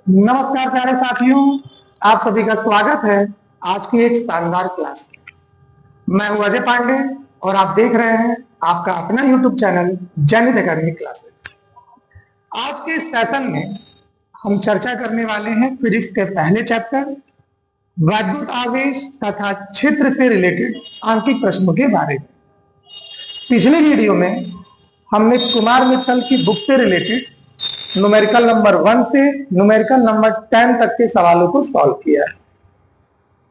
नमस्कार प्यारे साथियों, आप सभी का स्वागत है आज की एक शानदार क्लास में। मैं हूं अजय पांडे और आप देख रहे हैं आपका अपना यूट्यूब चैनल जैनित एकेडमी क्लासेस। आज के इस सेशन में हम चर्चा करने वाले हैं फिजिक्स के पहले चैप्टर वैद्युत आवेश तथा क्षेत्र से रिलेटेड आंकिक प्रश्नों के बारे में। पिछले वीडियो में हमने कुमार मित्तल की बुक से रिलेटेड न्यूमेरिकल नंबर 1 से न्यूमेरिकल नंबर 10 तक के सवालों को सॉल्व किया है।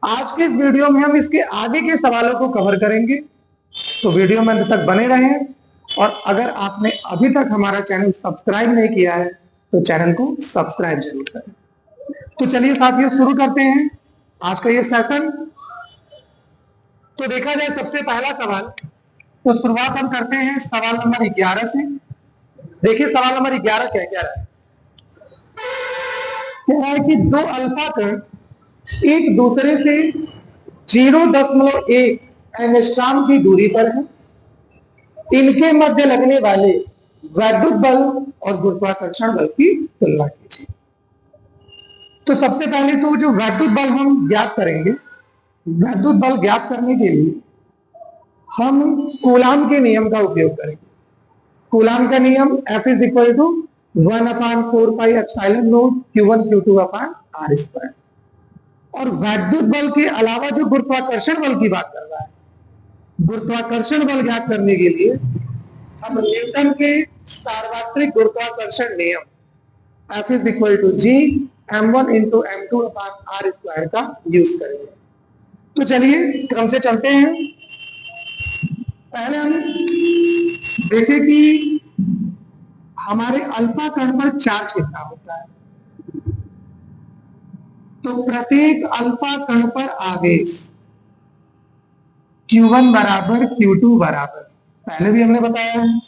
आज के इस वीडियो में हम इसके आगे के सवालों को कवर करेंगे, तो वीडियो में अंत तक बने रहें। और अगर आपने अभी तक हमारा चैनल सब्सक्राइब नहीं किया है तो चैनल को सब्सक्राइब जरूर करें। तो चलिए साथियों, शुरू करते हैं आज का ये सेशन। तो देखा जाए सबसे पहला सवाल, तो शुरुआत हम करते हैं सवाल नंबर 11 से। देखिए सवाल नंबर 11 क्या कह रहा है। कह रहा है कि दो अल्फा कण एक दूसरे से 0.1 एंगस्ट्रॉम की दूरी पर है। इनके मध्य लगने वाले वैद्युत बल और गुरुत्वाकर्षण बल की तुलना कीजिए। तो सबसे पहले तो जो वैद्युत बल हम ज्ञात करेंगे, वैद्युत बल ज्ञात करने के लिए हम कूलाम के नियम का उपयोग करेंगे। कूलाम का नियम F = 1/4πε0 Q1 Q2/r²। और वैद्युत बल के अलावा जो गुरुत्वाकर्षण बल की बात कर रहा है, गुरुत्वाकर्षण बल ज्ञात करने के लिए हम न्यूटन के सार्वत्रिक गुरुत्वाकर्षण नियम F = G m1 × m2/r² का यूज करेंगे। तो चलिए क्रम से चलते हैं। पहले हम देखें कि हमारे अल्फा कण पर चार्ज कितना होता है। तो प्रत्येक अल्फा कण पर आवेश Q1 बराबर Q2 बराबर, पहले भी हमने बताया है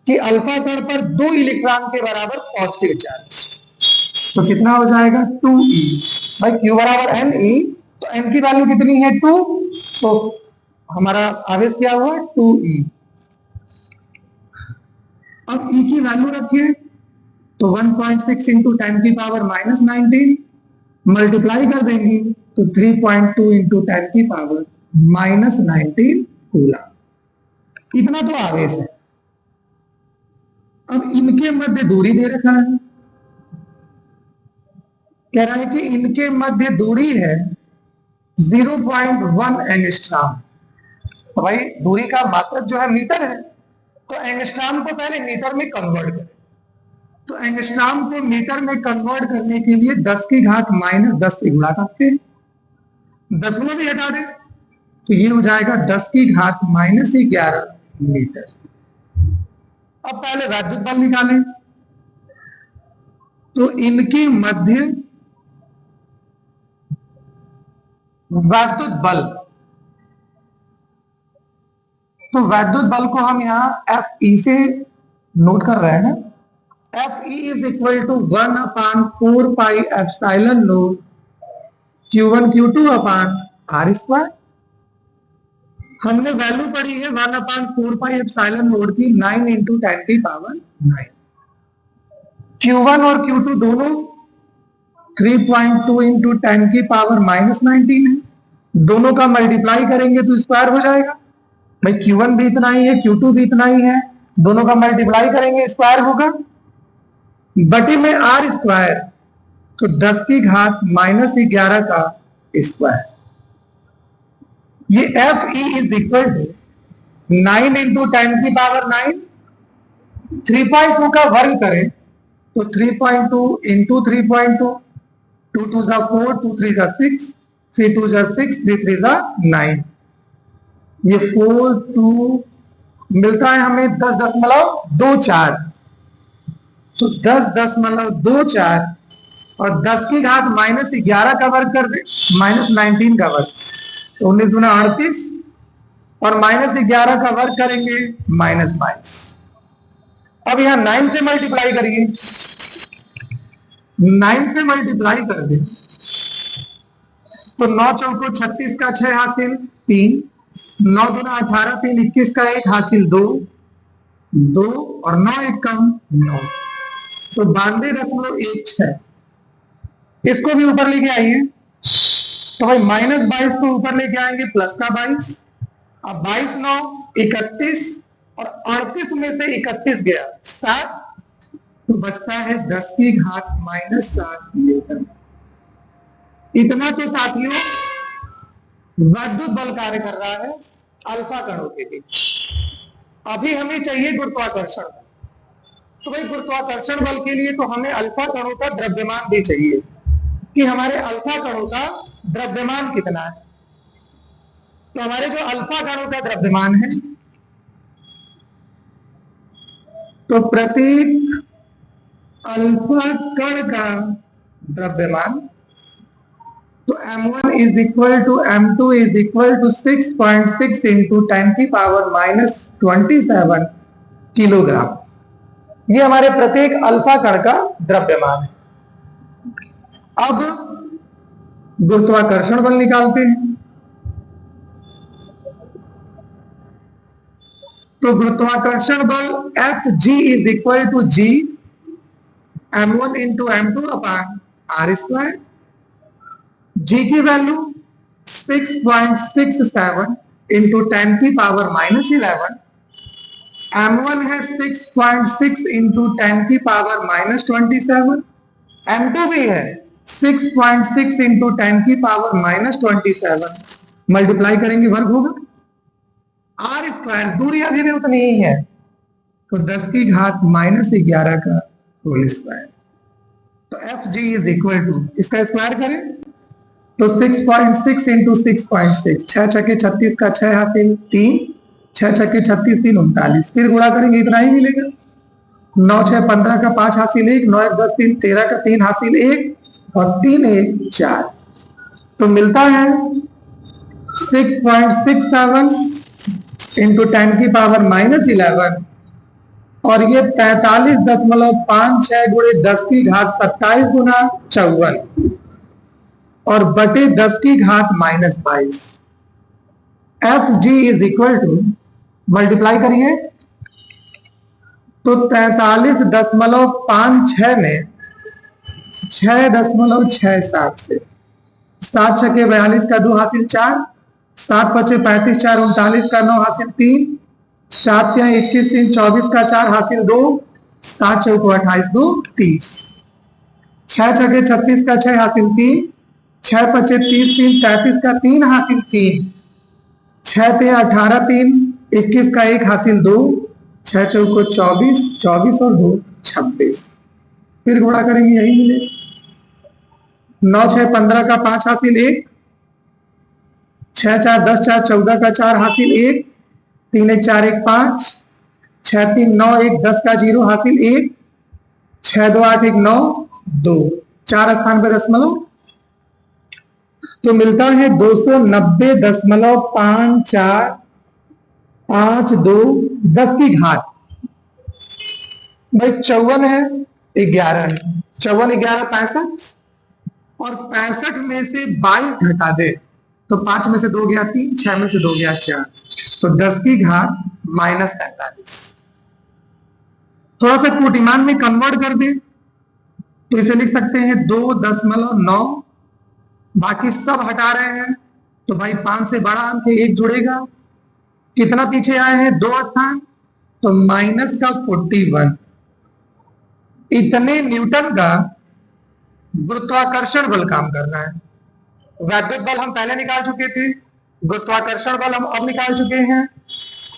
कि अल्फा कण पर 2 इलेक्ट्रॉन के बराबर पॉजिटिव चार्ज, तो कितना हो जाएगा 2e। भाई Q बराबर ne, तो n की वैल्यू कितनी है 2, तो हमारा आवेश क्या हुआ 2e। अब e की वैल्यू रखिए, तो 1.6 × 10⁻⁻19 मल्टीप्लाई कर देंगे तो 3.2 × 10⁻⁻19 कूलम। इतना तो आवेश है। अब इनके मध्य दूरी दे रखा है, कह रहा है कि इनके मध्य दूरी है 0.1 एंगस्ट्रॉम। तो भाई दूरी का मात्रक जो है मीटर है, तो एंगस्ट्रॉम को पहले मीटर में कन्वर्ट करें। तो एंगस्ट्रॉम को मीटर में कन्वर्ट करने के लिए 10⁻10 से गुणा करते हैं, दशमलव भी हटा दें तो ये हो जाएगा 10⁻11 मीटर। अब पहले वैद्युत बल निकालें, तो इनके मध्य वैद्युत बल, तो वैद्युत बल को हम यहां Fe से नोट कर रहे हैं। Fe = 1/4πε0 Q1 Q2/r²। हमने वैल्यू पढ़ी है 1/4πε0 की 9 × 10⁹ Q1 और Q2 दोनों 3.2 × 10⁻⁻19 है। दोनों का मल्टीप्लाई करेंगे तो स्क्वायर हो जाएगा। भाई Q1 भी इतना ही है, Q2 भी इतना ही है, दोनों का मल्टीप्लाई करेंगे स्क्वायर होगा, बटे में r², तो 10⁻11 का स्क्वायर। ये Fe = 9 × 10⁹ 3.2 का वर्ग करें तो 3.2 × 3.2, 2 2 4, 2 3 6, 3 2 6, 3 3 9, ये 4 2 मिलता है हमें 10.24। तो 10.24 और 10⁻11 का वर्ग कर दे, -19 का वर्ग, तो 19 × 38, और -11 का वर्ग करेंगे -22। अब यहां 9 से मल्टीप्लाई करिए, 9 से मल्टीप्लाई कर दे तो 9 चौको 36 का 6 हासिल 3, 9 दूना 18, 3 21 का 1 हासिल 2, 2 और 9 1 कम 9, तो 92.16। इसको भी ऊपर लेके आइए। तो भाई -22 को ऊपर लेके आएंगे, प्लस का 22। अब 22 9 31, और 38 में से 31 गया 7, तो बचता है 10 की घात -7 न्यूटन। इतना तो साथियों वैद्युत बल कार्य कर रहा है अल्फा कणों के बीच। अभी हमें चाहिए गुरुत्वाकर्षण बल। तो भाई गुरुत्वाकर्षण बल के लिए तो हमें अल्फा कणों का द्रव्यमान भी चाहिए कि हमारे अल्फा कणों का द्रव्यमान कितना है। तो हमारे जो अल्फा कणों का द्रव्यमान है, तो प्रत्येक अल्फा कण का द्रव्यमान, तो m1 is equal to m2 is equal to 6.6 into 10 की पावर -27 किलोग्राम। ये हमारे प्रत्येक अल्फा कण का द्रव्यमान है। अब गुरुत्वाकर्षण बल निकालते हैं। तो गुरुत्वाकर्षण बल Fg is equal to G m1 into m2 upon r square. G की वैल्यू 6.67 इंटू 10 की पावर -11, m1 है 6.6 इंटू 10 की पावर -27, m2 भी है 6.6 इंटू 10 की पावर -27, मल्टीप्लाई करेंगे वर्ग होगा। आर स्क्वायर दूरी अभी भी उतनी ही है, तो 10 की घात -11 का होल स्क्वायर। तो F G is equal to, इसका स्क्वायर करें तो 6.6 इंटू 6.6, 6 छके 36 का 6 हासिल 3, 6 छके 36 3 39, फिर गुणा करेंगे इतना ही मिलेगा। 9 6 15 का 5 हासिल 1, 9 1 10 3 13 का 3 हासिल 1, और 3 1 4, तो मिलता है 6.67 इंटू 10 की पावर -11, और ये 43.56 गुणे 10 की घात 27 गुना 54, और बटे 10 की घात -22। F G is equal to, multiply करिए तो 43.56 में 6.67 से 7 छके 42 का 2 हासिल 4, 7 पचे 35 4 39 का 9 हासिल 3, 7 या 21 3 24 का 4 हासिल 2, 7 चौको 28 2 30, 6 छके 36 का 6 हासिल 3, 6 पचे 30 3 33 का 3 हासिल 3, 6 पे 18 3 21 का 1 हासिल 2, 6 चौको 24 24 और 2 26, फिर गुणा करेंगे यही मिलेगा। 9 6 15 का 5 हासिल 1, 6 4 10 4 14 का 4 हासिल 1, 3 1 4 1 5, 6 3 9 1 10 का 0 हासिल 1, 6 2 8 1 9 2, 4 स्थान पर दशमलव, तो मिलता है 290.5452 10 की घात। भाई 54 है 11 है, 54 11 65, और 65 में से 22 घटा दे तो 5 में से 2 गया 3, 6 में से 2 गया 4, तो 10 की घात -43। थोड़ा सा कोटिमान में कन्वर्ट कर दे तो इसे लिख सकते हैं 2.9, बाकी सब हटा रहे हैं तो भाई 5 से बड़ा अंक है 1 जुड़ेगा, कितना पीछे आए हैं 2 स्थान, तो -41। इतने न्यूटन का गुरुत्वाकर्षण बल काम कर रहा है। वैद्युत बल हम पहले निकाल चुके थे, गुरुत्वाकर्षण बल हम अब निकाल चुके हैं।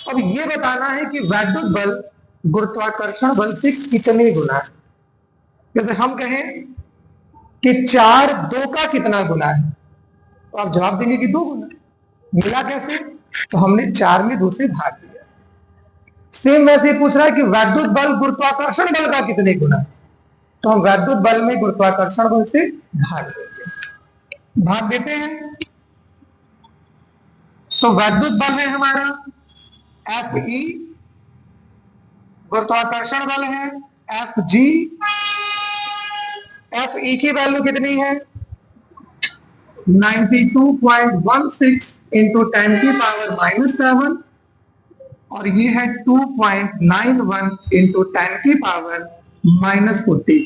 अब ये बताना है कि वैद्युत बल गुरुत्वाकर्षण बल से कितने गुना है। जैसे हम कहें कि 4 2 का कितना गुना है, तो आप जवाब देंगे कि 2 गुना। मिला कैसे, तो हमने 4 में 2 से भाग दिया। सेम वैसे पूछ रहा है कि वैद्युत बल गुरुत्वाकर्षण बल का कितने गुना, तो हम वैद्युत बल में गुरुत्वाकर्षण बल से भाग देंगे। भाग देते हैं तो वैद्युत बल है हमारा एफ ई, गुरुत्वाकर्षण बल है एफ जी। एफ ई की वैल्यू कितनी है 92.16 इंटू 10 की पावर -7, और ये है 2.91 इंटू 10 की पावर -41।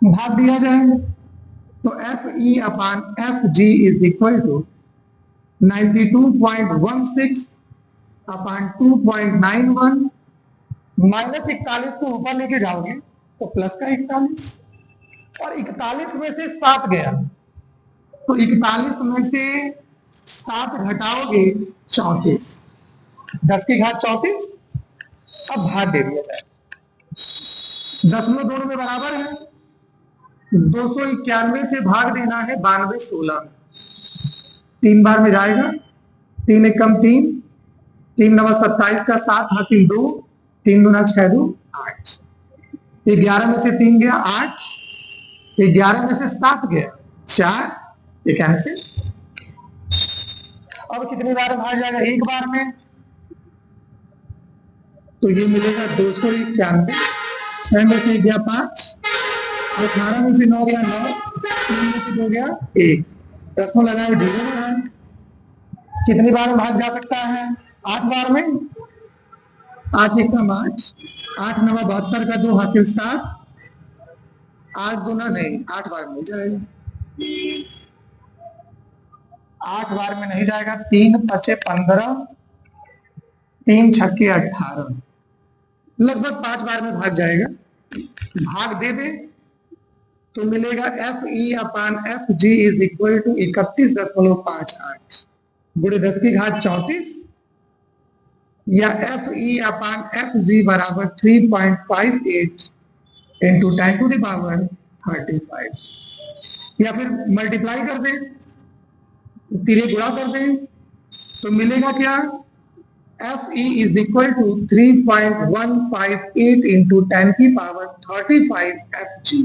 भाग दिया जाए तो F E upon F G is equal to 92.16 upon 2.91, -41 को ऊपर लेके जाओगे तो प्लस का 41, और 41 में से 7 गया तो 41 में से 7 घटाओगे 34, 10 की घात 34। अब भाग दे दिया जाए, दशमलव दोनों में बराबर है, 291 से भाग देना है 92 16, 3 बार में जाएगा, 3 एक कम 3, 3 नवा 27 का 7 हासिल 2, 3 दूना 6 2 8, 11 में से 3 गया 8, 11 में से 7 गया 4, ये कैंसिल। अब कितनी बार भाग जाएगा, एक बार में, तो ये मिलेगा 291, 6 में से गया 5, 18 में से 9 गया 9, 3 में से 2 गया 1, दसवां लगाए 0 लगाए, कितनी बार में भाग जा सकता है, 8 बार में, 8 एक कम 8, 8 नवा 72 का 2 हासिल 7, 8 दूना नहीं, 8 बार नहीं जाएगा, 8 बार में नहीं जाएगा, 3 पचे 15, 3 छक्के 18, लगभग 5 बार में भाग जाएगा। भाग दे दे तो मिलेगा F E upon F G is equal to 31.58 गुणे 10 की घात 34, या एफ ई अपान एफ जी बराबर 3.58 इंटू 10 टू द पावर 35, या फिर मल्टीप्लाई कर दे, तीरे गुणा कर दे तो मिलेगा क्या, F E is equal to 3.158 into 10 की पावर 35 एफ जी,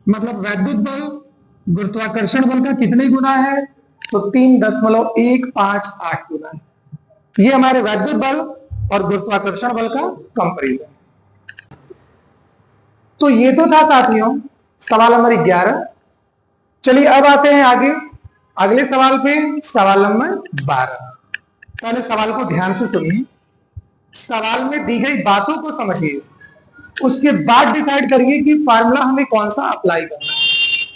मतलब वैद्युत बल गुरुत्वाकर्षण बल का कितने गुना है, तो 3.158 गुना है। ये हमारे वैद्युत बल और गुरुत्वाकर्षण बल का कंपैरिजन। तो ये तो था साथियों सवाल नंबर 11। चलिए अब आते हैं आगे अगले सवाल पे, सवाल नंबर 12। पहले सवाल को ध्यान से सुनिए, सवाल में दी गई बातों को समझिए, उसके बाद डिसाइड करिए कि फार्मूला हमें कौन सा अप्लाई करना है।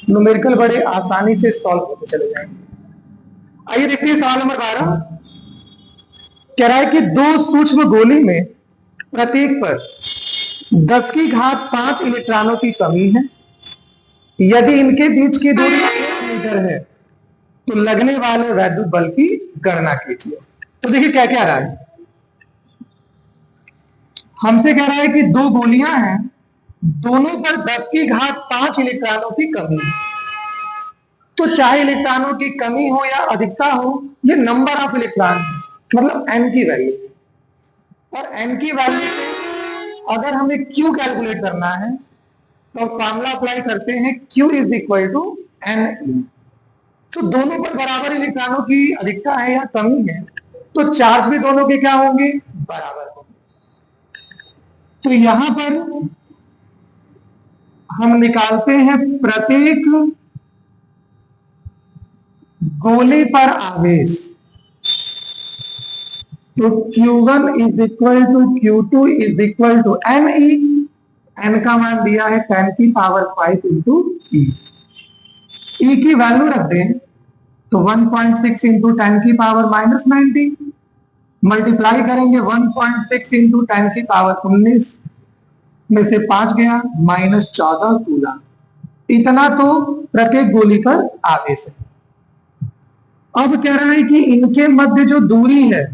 न्यूमेरिकल बड़े आसानी से सॉल्व होते चले जाएंगे। आइए देखते हैं सवाल नंबर 12। कह रहा है कि दो सूक्ष्म गोली में प्रत्येक पर 10 की घात 5 इलेक्ट्रॉनों की कमी है। यदि इनके बीच की दूरी 1 मीटर है तो लगने वाले वैद्युत बल की गणना कीजिए। तो देखिए क्या क्या रहा है, हमसे कह रहा है कि दो गोलियां हैं, दोनों पर 10 की घात 5 इलेक्ट्रॉनों की कमी है। तो चाहे इलेक्ट्रॉनों की कमी हो या अधिकता हो, ये नंबर ऑफ इलेक्ट्रॉन है, मतलब एन की वैल्यू, और एन की वैल्यू से अगर हमें क्यू कैलकुलेट करना है तो फॉर्मूला अप्लाई करते हैं, Q is equal to N E. तो दोनों पर बराबर इलेक्ट्रॉनों की अधिकता है या कमी है, तो चार्ज भी दोनों के क्या होंगे, बराबर होंगे। तो यहां पर हम निकालते हैं प्रत्येक गोली पर आवेश। तो Q1 is equal to Q2 is equal to N E, N का मान दिया है 10 की पावर 5 इंटू ई। ई की वैल्यू रख दें तो 1.6 इंटू 10 की पावर -90, मल्टीप्लाई करेंगे 1.6 इंटू 10 की पावर 19 में से 5 गया -14 कूलम। इतना तो प्रत्येक गोली पर आवेश है। अब कह रहा है कि इनके मध्य जो दूरी है,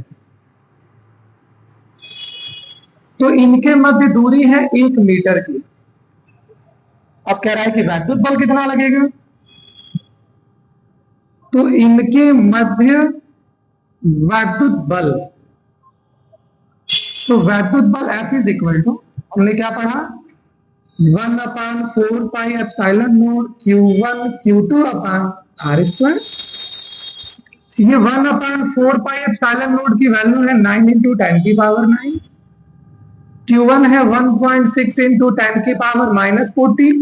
तो इनके मध्य दूरी है 1 मीटर की। अब कह रहा है कि वैद्युत बल कितना लगेगा, तो इनके मध्य वैद्युत बल, तो वैद्युत बल F इज इक्वल टू, हमने क्या पढ़ा, 1/4 pi epsilon naught Q1 Q2 अपान R स्क्वायर। ये 1/4 पाई एप्सिलॉन नॉट की वैल्यू है 9 इंटू 10 की पावर 9, Q1 है 1.6 इंटू 10 की पावर -14,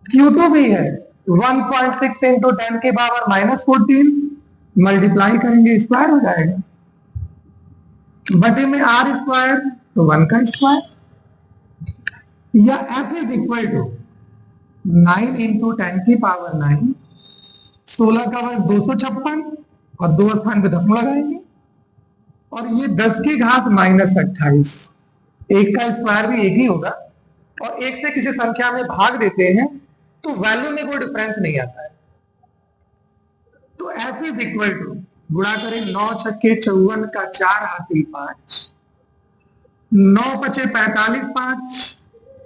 Q2 भी है 1.6 इंटू 10 की पावर -14, मल्टीप्लाई करेंगे स्क्वायर हो जाएगा, बटे में आर स्क्वायर तो 1 का स्क्वायर, या F is equal to 9 into 10⁻9, 16 का वर्ग 256, और दो स्थान पे दशमलव लगाएंगे, और ये 10 की घात -28। एक का स्क्वायर भी एक ही होगा, और एक से किसी संख्या में भाग देते हैं तो वैल्यू में कोई डिफरेंस नहीं आता है। तो f इज इक्वल टू, गुणा करें 9 छक्के 54 का 4 हाथी 5, 9 पचे 45 5,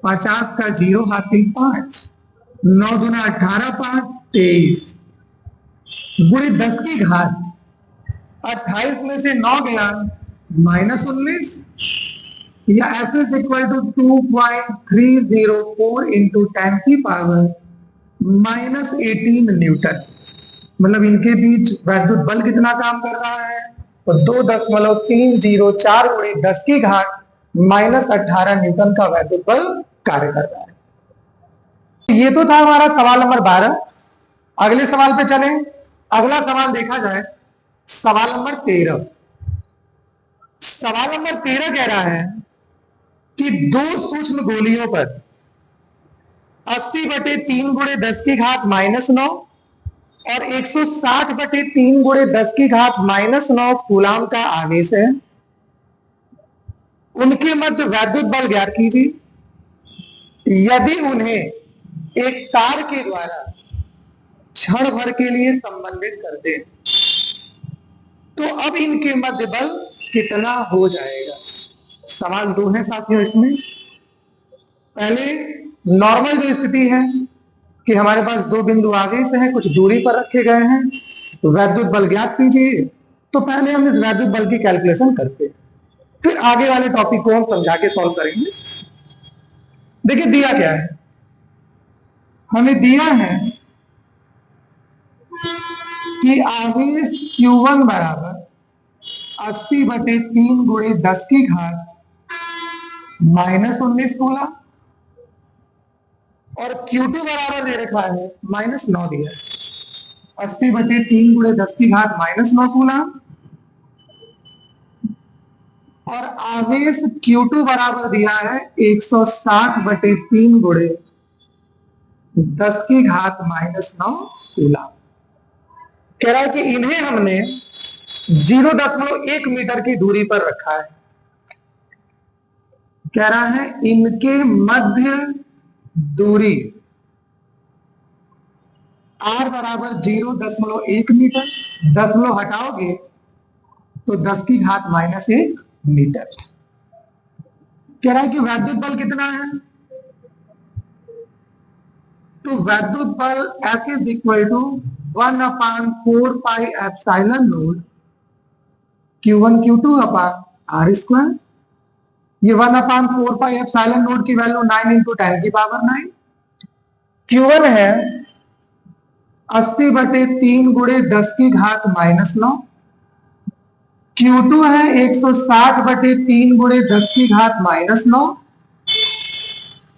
50 का 0 हासिल 5, 9 दूना 18 5 23, गुणे 10 की घात 28 में से 9 गया -19, या f is equal to 2.304 into 10⁻18 newton. मतलब इनके बीच वैद्युत बल कितना काम कर रहा है? तो 2.304 गुणे 10 की घात -18 न्यूटन का वैद्युत बल कार्य कर रहा है। ये तो था हमारा सवाल नंबर 12। अगले सवाल पे चलें। अगला सवाल देखा जाए, सवाल नंबर 13। सवाल नंबर 13 कह रहा है कि दो सूक्ष्म गोलियों पर 80/3 गुणे 10 की घात -9 और 160/3 गुणे 10 की घात -9 कूलाम का आवेश है। उनके मध्य वैद्युत बल ज्ञात कीजिए। यदि उन्हें एक तार के द्वारा क्षण भर के लिए संबंधित करते हैं तो अब इनके मध्य बल कितना हो जाएगा? सवाल दो है साथियों इसमें। पहले नॉर्मल जो स्थिति है कि हमारे पास दो बिंदु आगे से हैं, कुछ दूरी पर रखे गए हैं, तो वैद्युत बल ज्ञात कीजिए। तो पहले हम इस वैद्युत बल की कैलकुलेशन करते हैं, फिर आगे वाले टॉपिक को हम समझा के सॉल्व करेंगे। देखिए दिया क्या है, हमें दिया है कि आवेश Q1 बराबर 80/3 गुणे 10 की घात -19 कूलम, और Q2 बराबर दे रखा है -9 दिया है। 80/3 गुणे 10 की घात -9 कूलम, और आवेश Q2 बराबर दिया है 160/3 गुणे 10 की घात -9 कूलम। कह रहा है कि इन्हें हमने 0.1 मीटर की दूरी पर रखा है। कह रहा है इनके मध्य दूरी r बराबर 0.1 मीटर, दशमलव हटाओगे तो 10 की घात -1 मीटर। कह रहा है कि वैद्युत बल कितना है? तो वैद्युत बल F is equal to 1/4 pi epsilon naught Q1 Q2 upon R square. ये 1/4 पाई एप्सिलॉन नॉट की वैल्यू 9 इंटू 10⁻9। Q1 है 80/3 गुणे 10 की घात -9। Q2 है 160/3 गुणे 10 की घात -9,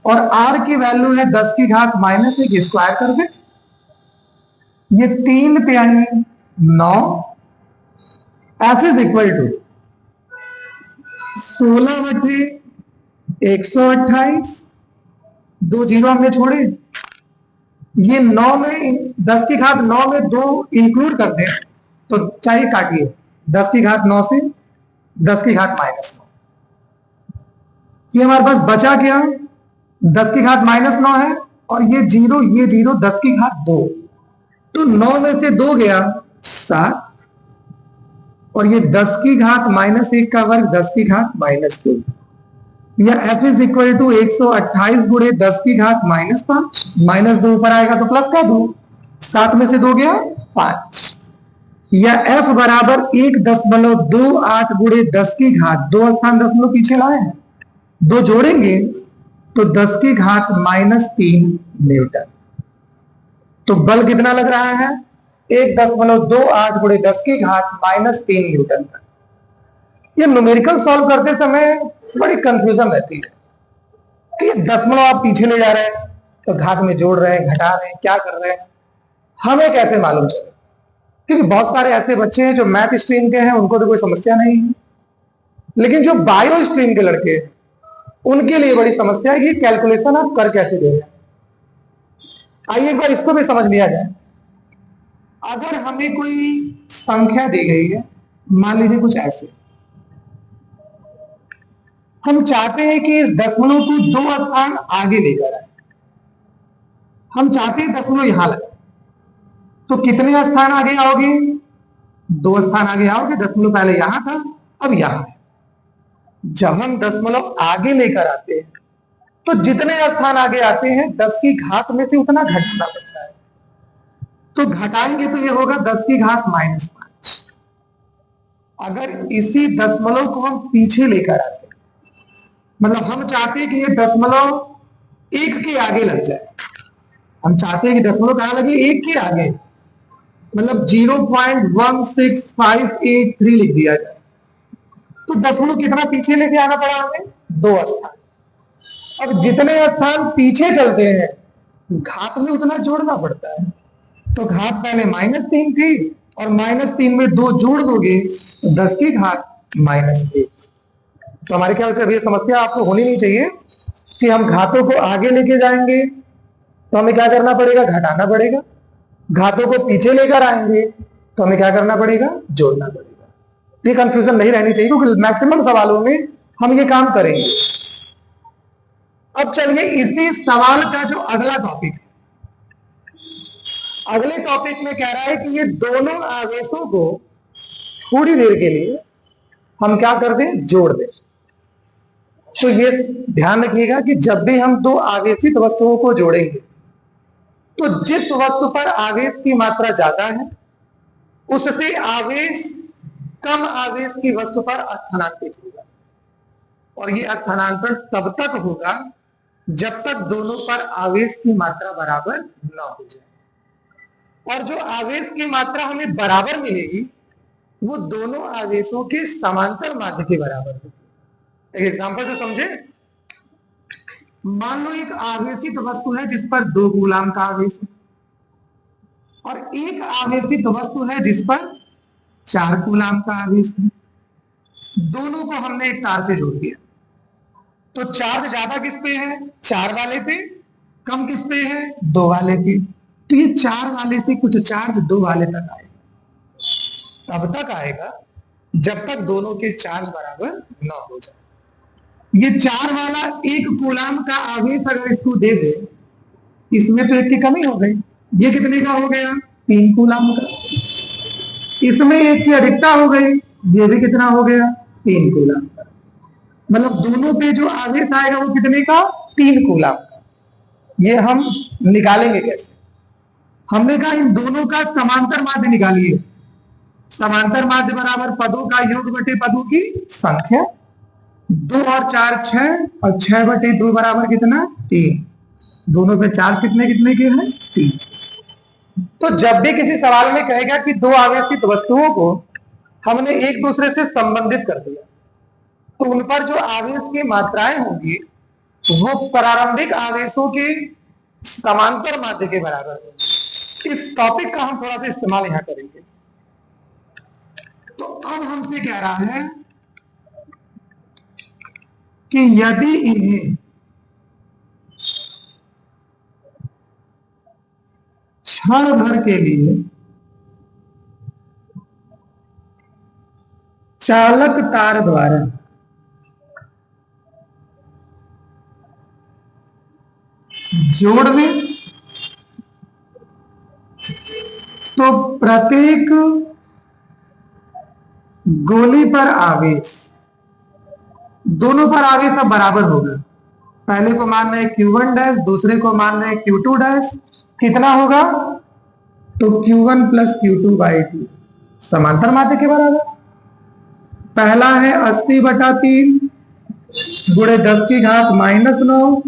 और R की वैल्यू है 10 की घात -1 स्क्वायर कर दे, ये 3×9। F is equal to 16/128, 2 zero हमने छोड़े, ये 9 में 10 की घात 9 में 2 इंक्लूड कर दें तो चाहिए काटिए 10 की घात 9 से 10 की घात -9, ये हमारे पास बचा क्या? 10 की घात -9 है, और ये जीरो 10 की घात 2, तो 9 में से 2 गया 7, और ये 10 की घात -1 का वर्ग 10 की घात -2, या F इज इक्वल टू 128 गुणे 10 की घात -5, -2 ऊपर आएगा तो प्लस का 2, 7 में से 2 गया 5, या F बराबर 1.28 गुणे 10 की घात 2 स्थान दशमलव पीछे लाए हैं, 2 जोड़ेंगे तो 10 की घात -3 न्यूटन। तो बल कितना लग रहा है? 1.28 गुणे 10 की घात -3 न्यूटन का। ये न्यूमेरिकल सॉल्व करते समय बड़ी कंफ्यूजन रहती है कि ये दशमलव आप पीछे ले जा रहे हैं तो घात में जोड़ रहे हैं, घटा रहे हैं, क्या कर रहे हैं, हमें कैसे मालूम चले? क्योंकि बहुत सारे ऐसे बच्चे हैं जो मैथ स्ट्रीम के हैं, उनको तो कोई समस्या नहीं है, लेकिन जो बायो स्ट्रीम के लड़के हैं उनके लिए बड़ी समस्या है कि कैलकुलेशन आप कर कैसे दे रहे हैं। आइए एक बार इसको भी समझ लिया जाए। अगर हमें कोई संख्या दी गई है, मान लीजिए कुछ ऐसे, हम चाहते हैं कि इस दशमलव को 2 स्थान आगे लेकर आए। हम चाहते हैं दशमलव यहां लगे, तो कितने स्थान आगे आओगे? 2 स्थान आगे आओगे। दशमलव पहले यहां था, अब यहां है। जब हम दशमलव आगे लेकर आते हैं तो जितने स्थान आगे आते हैं 10 की घात में से उतना घटाना पड़ता है। तो घटाएंगे तो ये होगा 10 की घात -5। अगर इसी दशमलव को हम पीछे लेकर आते हैं, मतलब हम चाहते हैं कि ये दशमलव 1 के आगे लग जाए। हम चाहते हैं कि दशमलव कहां लगे? 1 के आगे, मतलब 0.16583 लिख दिया जाए। तो दशमलव कितना पीछे लेके आना पड़ा हमें? 2 स्थान। अब जितने स्थान पीछे चलते हैं घात में उतना जोड़ना पड़ता है। तो घात पहले -3 थी और -3 में 2 जोड़ दोगे तो 10 की घात -1। तो हमारे ख्याल से अब ये समस्या आपको होनी नहीं चाहिए कि हम घातों को आगे लेके जाएंगे तो हमें क्या करना पड़ेगा? घटाना पड़ेगा। घातों को पीछे लेकर आएंगे तो हमें क्या करना पड़ेगा? जोड़ना पड़ेगा। ये कंफ्यूजन नहीं रहनी चाहिए क्योंकि मैक्सिमम सवालों में हम ये काम करेंगे। अब चलिए इसी सवाल का जो अगला टॉपिक है, अगले टॉपिक में कह रहा है कि ये दोनों आवेशों को थोड़ी देर के लिए हम क्या कर दें? जोड़ दें। तो ये ध्यान रखिएगा कि जब भी हम दो आवेशित वस्तुओं को जोड़ेंगे तो जिस वस्तु पर आवेश की मात्रा ज्यादा है उससे आवेश कम आवेश की वस्तु पर स्थानांतरित होगा। और ये स्थानांतरण तब तक होगा जब तक दोनों पर आवेश की मात्रा बराबर न हो जाए। और जो आवेश की मात्रा हमें बराबर मिलेगी वो दोनों आवेशों के समांतर माध्य के बराबर होगी। एक एग्जांपल से समझे। मान लो एक आवेशित वस्तु है जिस पर 2 कूलाम का आवेश है और एक आवेशित वस्तु है जिस पर 4 कूलाम का आवेश है। दोनों को हमने एक तार से जोड़ दिया तो चार्ज ज्यादा किस पे है? 4 वाले पे। कम किस पे है? 2 वाले पे। तो ये 4 वाले से कुछ चार्ज 2 वाले तक आएगा। तब तक आएगा जब तक दोनों के चार्ज बराबर न हो जाए। ये 4 वाला 1 कूलाम का आवेश अगर इसको दे दे, इसमें तो 1 की कमी हो गई। ये कितने का हो गया? 3 कूलाम का। इसमें 1 की अधिकता हो गई, ये भी कितना हो गया? 3 कूलाम का। मतलब दोनों पे जो आवेश आएगा वो कितने का? 3 कूलाम का। ये हम निकालेंगे कैसे? हमने कहा इन दोनों का समांतर माध्य निकालिए। समांतर माध्य बराबर पदों का योग बटे पदों की संख्या। 2 और 4 6 और 6 बटे 2 बराबर कितना? 3। दोनों पे चार्ज कितने कितने के हैं? 3। तो जब भी किसी सवाल में कहेगा कि दो आवेशित वस्तुओं को हमने एक दूसरे से संबंधित कर दिया तो उन पर जो आवेश की मात्राएं होंगी वो प्रारंभिक आवेशों के समांतर माध्य के बराबर होंगी। इस टॉपिक का हम थोड़ा सा इस्तेमाल यहां करेंगे। तो अब हमसे कह रहा है कि यदि इन्हें क्षण भर के लिए चालक तार द्वारा जोड़ दें तो प्रत्येक गोली पर आवेश, दोनों पर आवेश अब बराबर होगा। पहले को मान रहे Q1 डैश, दूसरे को मान रहे Q2 डैश। कितना होगा? तो Q1 प्लस Q2 बाई 2 समांतर माध्य के बराबर। पहला है 80/3 गुणे 10 की घात -9।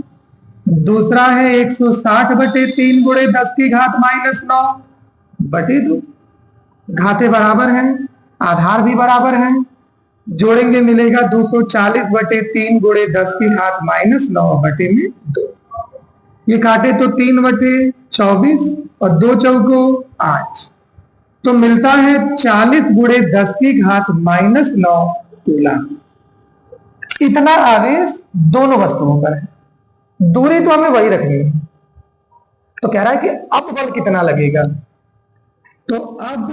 दूसरा है 160/3 गुणे 10 की घात -9/2। घातें बराबर हैं, आधार भी बराबर हैं। जोड़ेंगे मिलेगा 240/3 गुणे 10 की घात -9/2। ये काटे तो 3/24 और 2 चौको 8। तो मिलता है 40 गुणे 10 की घात -9 कूलाम। इतना आवेश दोनों वस्तुओं पर है। दूरी तो हमें वही रखनी है। तो कह रहा है कि अब बल कितना लगेगा। तो अब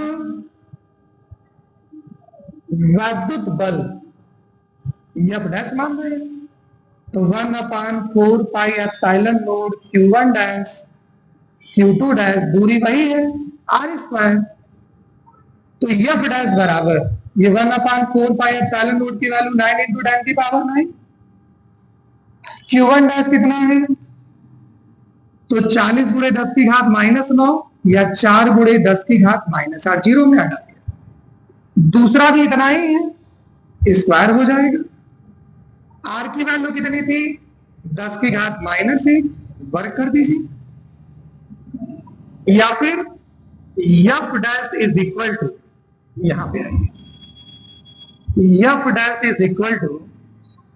वैद्युत बल एफ डैश मान रहे हैं, तो 1/4 pi epsilon naught Q1 dash Q2 dash, दूरी वही है r²। तो एफ डैश बराबर ये 1/4 पाई एप्सिलॉन नॉट की वैल्यू 9 × 10⁹, Q1 डैश कितना है, तो 40 × 10⁻⁹ या 4 × 10⁻⁸, जीरो में हटा दिया। दूसरा भी इतना ही है, स्क्वायर हो जाएगा। आर की वैल्यू कितनी थी, 10⁻⁻1, वर्ग कर दीजिए। या फिर F dash is equal to, यहां पे आइए, F dash is equal to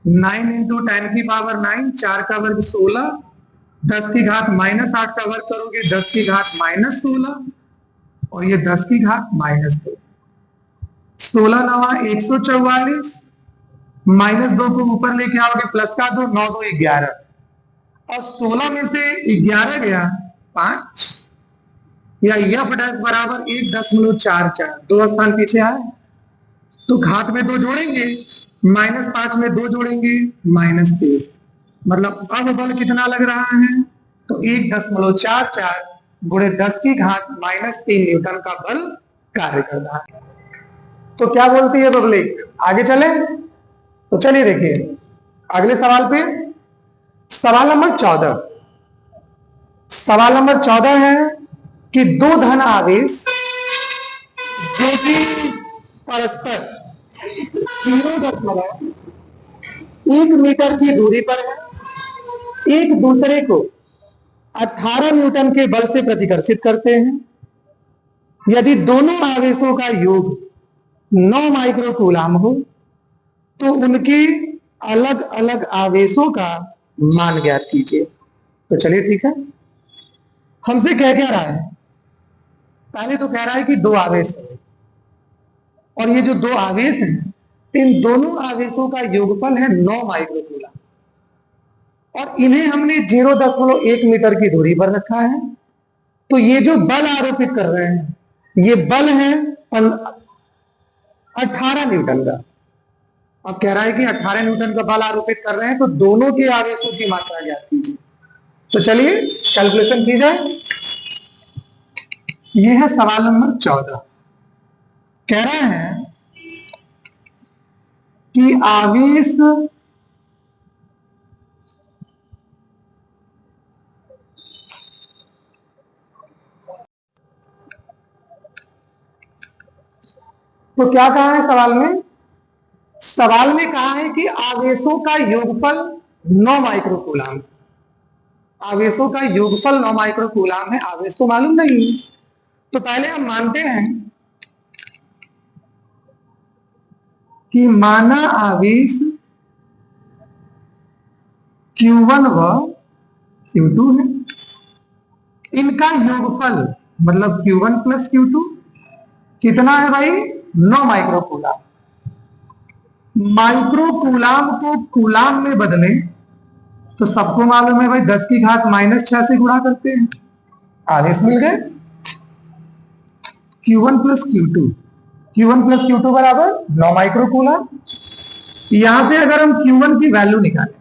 9 × 10⁹, 4 का वर्ग 16, 10⁻⁸ का वर्ग करोगे 10⁻⁻16, और ये 10⁻²। 16 9 144, -2 को ऊपर लेके आओगे, प्लस का 2, 9 2 11, और 16 में से 11 गया 5, या एफ डैश बराबर 1.44, 2 स्थान पीछे आए, तो घात में 2 जोड़ेंगे, -5 में 2 जोड़ेंगे -3, मतलब अब बल कितना लग रहा है, तो 1.44 गुणे 10⁻⁻3 न्यूटन का बल कार्य कर रहा है। तो क्या बोलती है पब्लिक, आगे चले? तो चलिए देखिए अगले सवाल पे। सवाल नंबर 14, सवाल नंबर 14 है कि दो धन आवेश जो कि परस्पर 0.1 मीटर की दूरी पर है, एक दूसरे को 18 न्यूटन के बल से प्रतिकर्षित करते हैं। यदि दोनों आवेशों का योग 9 माइक्रोकूलाम हो तो उनके अलग अलग आवेशों का मान ज्ञात कीजिए। तो चलिए ठीक है, हमसे क्या कह रहा है, पहले तो कह रहा है कि दो आवेश है, और ये जो दो आवेश हैं इन दोनों आवेशों का योगफल है 9 माइक्रोकूलाम, और इन्हें हमने 0.1 मीटर की दूरी पर रखा है। तो ये जो बल आरोपित कर रहे हैं ये बल है 18 न्यूटन का। अब कह रहा है कि 18 न्यूटन का बल आरोपित कर रहे हैं, तो दोनों के आवेशों की मात्रा ज्ञात कीजिए। तो चलिए कैलकुलेशन की जाए। यह है सवाल नंबर 14। कह रहे हैं कि आवेश तो क्या कहा है सवाल में, सवाल में कहा है कि आवेशों का योगफल 9 माइक्रोकूलाम, आवेशों का योगफल 9 माइक्रोकूलाम है। आवेश तो मालूम नहीं, तो पहले हम मानते हैं कि माना आवेश Q1 व Q2 है, इनका योगफल मतलब Q1 + Q2 कितना है भाई, 9 माइक्रोकूलाम। माइक्रोकूलाम को कूलाम में बदले तो सबको मालूम है भाई 10⁻⁻6 से गुणा करते हैं, आवेश मिल गए। Q1 + Q2, Q1 + Q2 बराबर 9 माइक्रोकूलाम। यहां से अगर हम Q1 की वैल्यू निकालें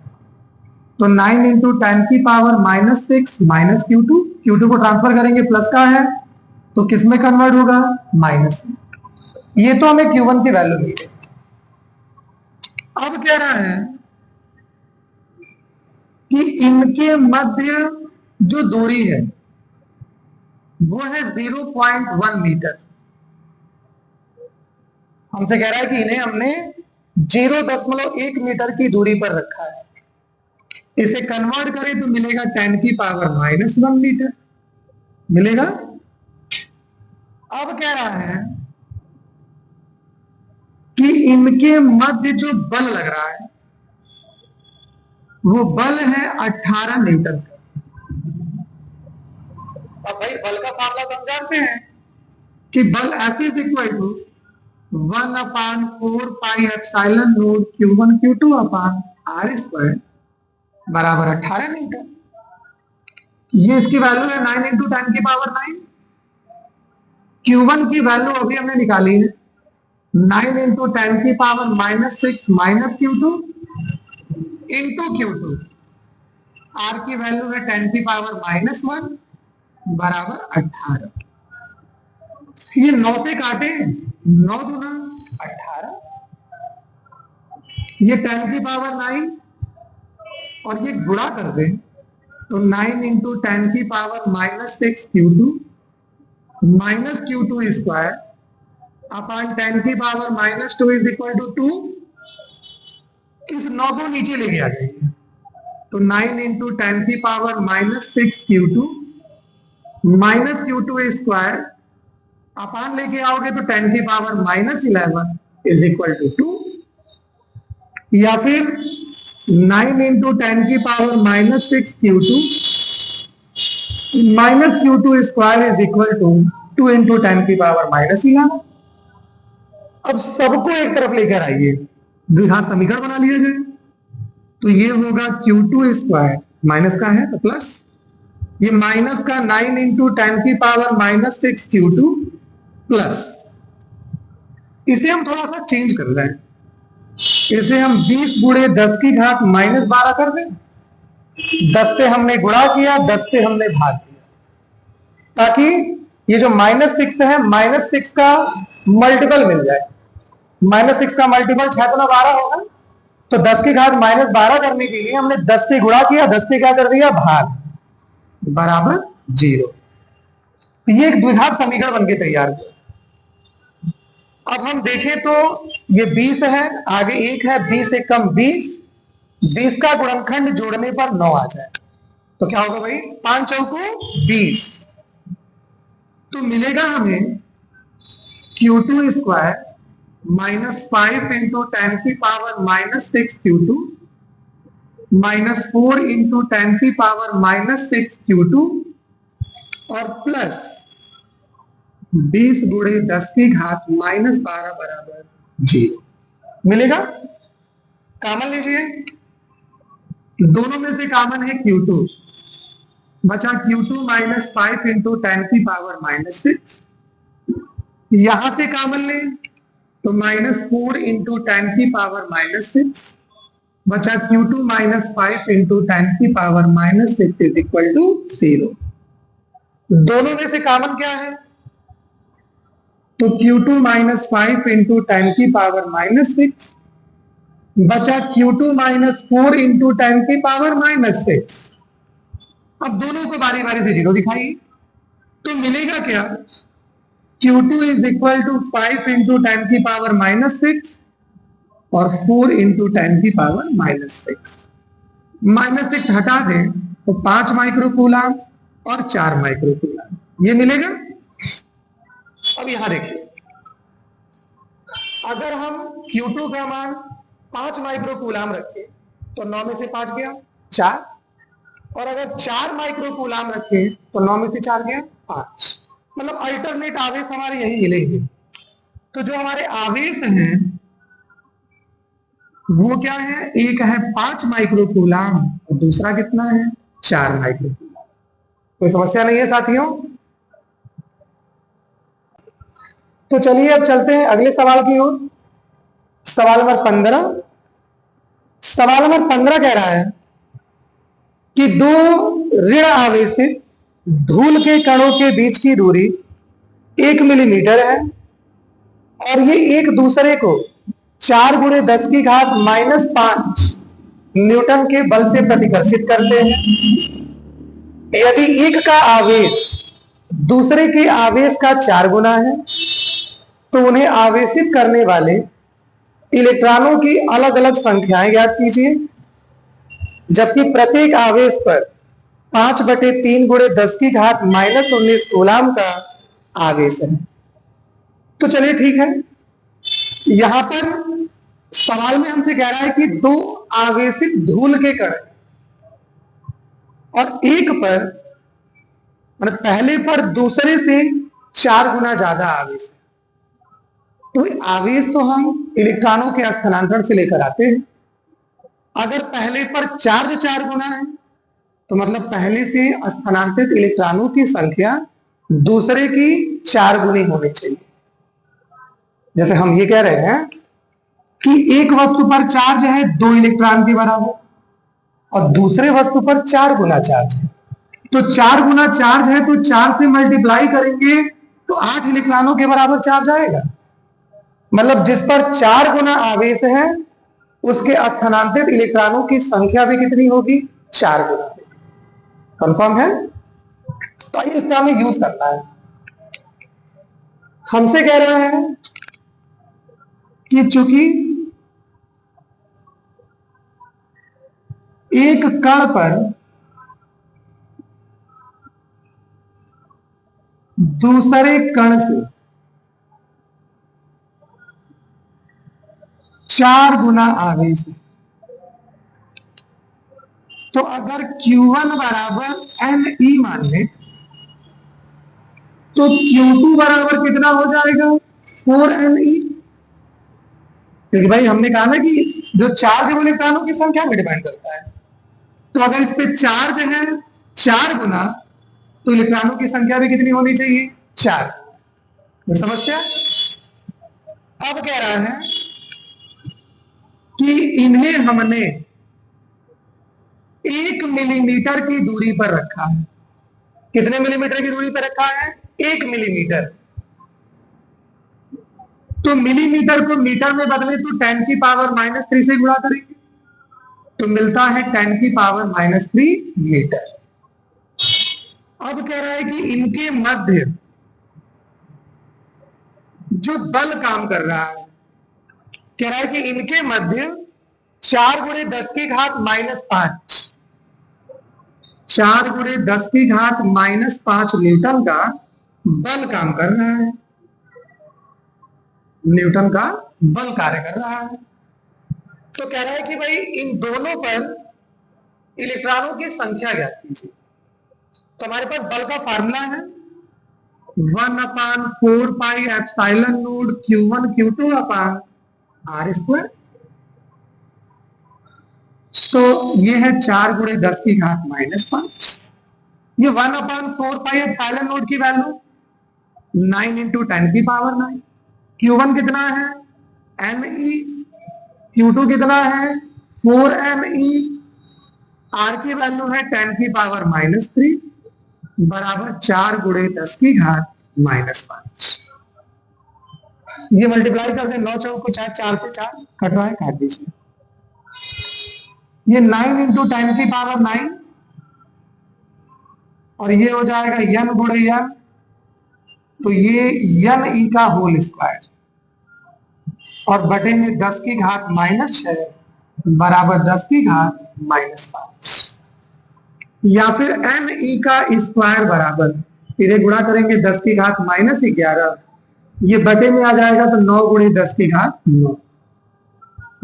तो 9 × 10⁻⁻6 Q2, Q2 को ट्रांसफर करेंगे, प्लस का है तो किस में कन्वर्ट होगा, माइनस में। ये तो हमें Q1 की वैल्यू मिल गई। अब कह रहा है कि इनके मध्य जो दूरी है वो है 0.1 मीटर। हमसे कह रहा है कि इन्हें हमने 0.1 मीटर की दूरी पर रखा है। इसे कन्वर्ट करें तो मिलेगा 10⁻⁻1 मीटर मिलेगा। अब कह रहा है कि इनके मध्य जो बल लग रहा है वो बल है 18 न्यूटन का। अब भाई बल का फार्मूला तो हम जानते हैं कि बल F is equal to 1/4 pi epsilon naught Q1 Q2 upon R² बराबर 18 न्यूटन। ये इसकी वैल्यू है 9 इंटू 10⁹। Q1 की वैल्यू अभी हमने निकाली है 9 into 10⁻⁻6 minus Q2 into Q2। R की वैल्यू है 10⁻⁻1 बराबर 18। ये 9 से काटे, 9 दूना 18, ये 10⁹ और ये गुणा कर दे तो 9 into 10⁻⁻6 Q2 minus Q2 square upon 10⁻⁻2 is equal to 2। इस 9 को नीचे लेके आ जाएंगे तो 9 into 10⁻⁻6 Q2 minus Q2 square upon लेके आओगे तो 10⁻⁻11 इज इक्वल टू 2, या फिर 9 into 10⁻⁻6 Q2 minus Q2 square is equal to 2 into 10⁻11। अब सबको एक तरफ लेकर आइए, द्विघात समीकरण बना लिया जाए तो ये होगा Q2 स्क्वायर माइनस का है तो प्लस, ये माइनस का 9 इंटू 10⁻⁻6 Q2 प्लस, इसे हम थोड़ा सा चेंज कर रहे हैं, इसे हम 20 गुणे 10 की घात -12 कर दें। 10 से हमने गुणा किया, 10 से हमने भाग किया, ताकि ये जो -6 है -6 का मल्टीपल मिल जाए। -6 का मल्टीपल 6 × 12 होगा, तो 10 की घात -12 करने के लिए हमने 10 से गुणा किया, 10 से क्या कर दिया भाग, बराबर 0। ये एक द्विघात समीकरण बनके तैयार हुआ। अब हम देखें तो ये 20 है, आगे 1 है, 20 से कम 20, 20 का गुणनखंड जोड़ने पर 9 आ जाए तो क्या होगा भाई, 5 चौको 20, तो मिलेगा हमें Q2 square -5 into 10⁻⁻6 Q2 -4 into 10⁻⁻6 Q2 और प्लस 20 गुणे 10 की घात -12 बराबर 0 मिलेगा। कॉमन लीजिए, दोनों में से कॉमन है Q2, बचा Q2 -5 इंटू 10⁻⁻6, यहां से कॉमन ले तो -4 इंटू 10⁻⁻6 बचा Q2 -5 into 10⁻⁻6 is equal to 0। दोनों में से कॉमन क्या है, तो Q2 -5 इंटू 10⁻⁻6 बचा Q2 -4 इंटू 10⁻⁻6। अब दोनों को बारी बारी से 0 दिखाइए तो मिलेगा क्या, Q2 is equal to 5 into 10⁻⁻6 और 4 इंटू 10⁻⁻6। -6 हटा दें तो 5 माइक्रोकूलम और 4 माइक्रोकूलम, ये मिलेगा। अब यहां देखिए, अगर हम Q2 का मान 5 माइक्रोकूलम रखें तो 9 में से 5 गया 4, और अगर 4 माइक्रोकूलम रखें तो 9 में से 4 गया 5, मतलब अल्टरनेट आवेश हमारे यही मिलेंगे। तो जो हमारे आवेश हैं वो क्या है, एक है 5 माइक्रोकूलम और दूसरा कितना है 4 माइक्रोकूलम। कोई समस्या नहीं है साथियों। तो चलिए अब चलते हैं अगले सवाल की ओर। सवाल नंबर 15। सवाल नंबर 15 कह रहा है कि दो ऋण आवेशित धूल के कणों के बीच की दूरी 1 मिलीमीटर है और ये एक दूसरे को 4 गुणे 10 की घात -5 न्यूटन के बल से प्रतिकर्षित करते हैं। यदि एक का आवेश दूसरे के आवेश का 4 गुना है तो उन्हें आवेशित करने वाले इलेक्ट्रॉनों की अलग अलग संख्याएं ज्ञात कीजिए, जबकि प्रत्येक आवेश पर 5/3 गुणे 10 की घात -19 कूलम का आवेश है। तो चलिए ठीक है, यहां पर सवाल में हमसे कह रहा है कि दो आवेशित धूल के कण और एक पर मतलब पहले पर दूसरे से 4 गुना ज्यादा आवेश है। तो आवेश तो हम इलेक्ट्रॉनों के स्थानांतरण से लेकर आते हैं। अगर पहले पर चार्ज 4 गुना है तो मतलब पहले से स्थानांतरित इलेक्ट्रॉनों की संख्या दूसरे की 4 गुनी होनी चाहिए। जैसे हम ये कह रहे हैं कि एक वस्तु पर चार्ज है 2 इलेक्ट्रॉन के बराबर और दूसरे वस्तु पर 4 गुना चार्ज है। तो 4 गुना चार्ज है तो 4 से मल्टीप्लाई करेंगे तो 8 इलेक्ट्रॉनों के बराबर चार्ज आएगा। मतलब जिस पर 4 गुना आवेश है उसके स्थानांतरित इलेक्ट्रॉनों की संख्या भी कितनी होगी? 4 गुना। कंफर्म है? तो आइए इसका हमें यूज करना है। हमसे कह रहा है कि चूंकि एक कण पर दूसरे कण से 4 गुना आवेश है, तो अगर Q1 बराबर NE मान ले तो Q2 बराबर कितना हो जाएगा? 4NE। क्योंकि भाई हमने कहा ना कि जो चार्ज है वो इलेक्ट्रॉनों की संख्या में डिपेंड करता है। तो अगर इस पे चार्ज है 4 गुना तो इलेक्ट्रॉनों की संख्या भी कितनी होनी चाहिए? 4। तो समस्या अब कह रहा है कि इन्हें हमने 1 मिलीमीटर की दूरी पर रखा है। कितने मिलीमीटर की दूरी पर रखा है? 1 मिलीमीटर। तो मिलीमीटर को मीटर में बदले तो 10 की पावर -3 से गुणा करेंगे तो मिलता है 10 की पावर -3 मीटर। अब कह रहा है कि इनके मध्य जो बल काम कर रहा है, कह रहा है कि इनके मध्य 4 गुणे 10 की घात -5 4 गुणे 10 की घात -5 न्यूटन का बल काम कर रहा है। न्यूटन का बल कार्य कर रहा है। तो कह रहा है कि भाई इन दोनों पर इलेक्ट्रॉनों की संख्या ज्ञात कीजिए। तो हमारे पास बल का फार्मूला है 1/4πε0 Q1 Q2/r²। तो ये है 4 गुणे 10 की घात -5। ये 1/4πε0 की वैल्यू 9 × 10 की पावर 9। Q1 कितना है? Ne। Q2 कितना है? 4Ne। R की वैल्यू है 10 की पावर -3 बराबर 4 गुणे 10 की घात -5। ये मल्टीप्लाई कर दे 9 चौक को 4, 4 से 4 कट रहा है, काट दीजिए। ये 9 × 10 की पावर 9 और ये हो जाएगा n गुणे n, तो ये NE का होल स्क्वायर और बटे में 10 की घात -6 बराबर 10 की घात -5 या फिर NE का स्क्वायर बराबर, इन्हें गुणा करेंगे 10 की घात -11, ये बटे में आ जाएगा तो 9 गुणे 10 की घात 9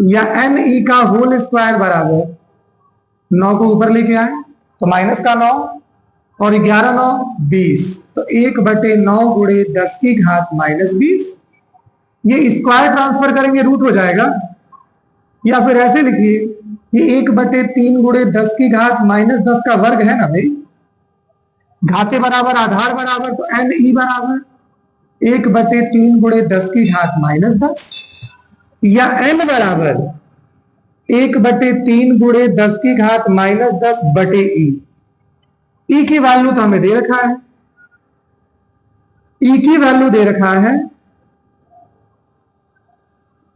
या NE का होल स्क्वायर बराबर 9 को ऊपर लेके आए तो माइनस का 9 और 11 9 20, तो 1/9 गुणे 10 की घात -20। ये स्क्वायर ट्रांसफर करेंगे रूट हो जाएगा, या फिर ऐसे लिखिए ये 1/3 गुणे 10 की घात -10 का वर्ग है ना भाई। घाते बराबर आधार बराबर तो NE बराबर 1/3 गुणे 10 की घात -10 या n बराबर 1/3 गुणे 10 की घात -10 बटे E। E की वैल्यू तो हमें दे रखा है, E की वैल्यू दे रखा है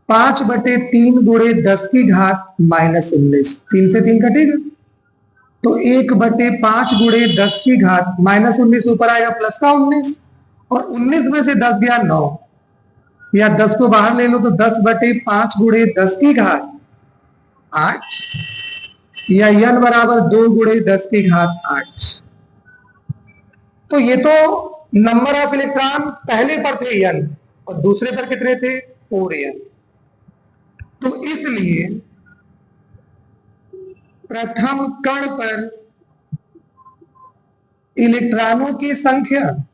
5/3 गुणे 10 की घात -19। 3 से 3 कटेगा तो 1/5 गुणे 10 की घात -19 ऊपर आएगा प्लस का 19 और 19 में से 10 गया 9 या 10 को बाहर ले लो तो 10/5 गुणे 10 की घात 8 या n बराबर 2 गुणे 10 की घात 8। तो ये तो नंबर ऑफ इलेक्ट्रॉन पहले पर थे n और दूसरे पर कितने थे? 4n। तो इसलिए प्रथम कण पर इलेक्ट्रॉनों की संख्या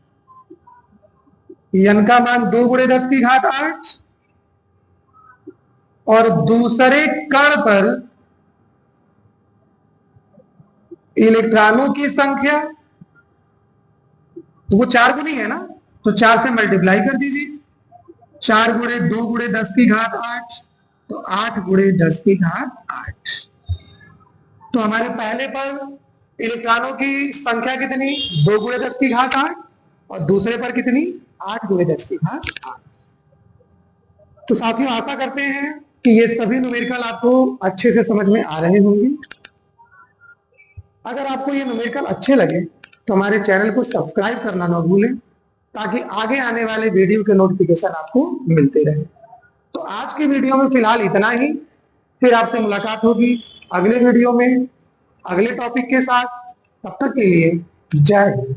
n का मान 2 गुणे 10 की घात 8 और दूसरे कण पर इलेक्ट्रॉनों की संख्या, तो वो 4 गुनी है ना, तो 4 से मल्टीप्लाई कर दीजिए। 4 गुणे 2 गुणे 10 की घात 8, तो 8 गुणे 10 की घात 8। तो हमारे पहले पर इलेक्ट्रॉनों की संख्या कितनी, 2 गुणे 10 की घात 8, और दूसरे पर कितनी, 8 गुणे 10 की घात 8। तो साथियों आशा करते हैं कि ये सभी न्यूमेरिकल आपको अच्छे से समझ में आ रहे होंगे। अगर आपको ये न्यूमेरिकल अच्छे लगे तो हमारे चैनल को सब्सक्राइब करना ना भूलें, ताकि आगे आने वाले वीडियो के नोटिफिकेशन आपको मिलते रहे। तो आज की वीडियो में फिलहाल इतना ही, फिर आपसे मुलाकात होगी अगले वीडियो में अगले टॉपिक के साथ। तब तक के लिए जय हिंद।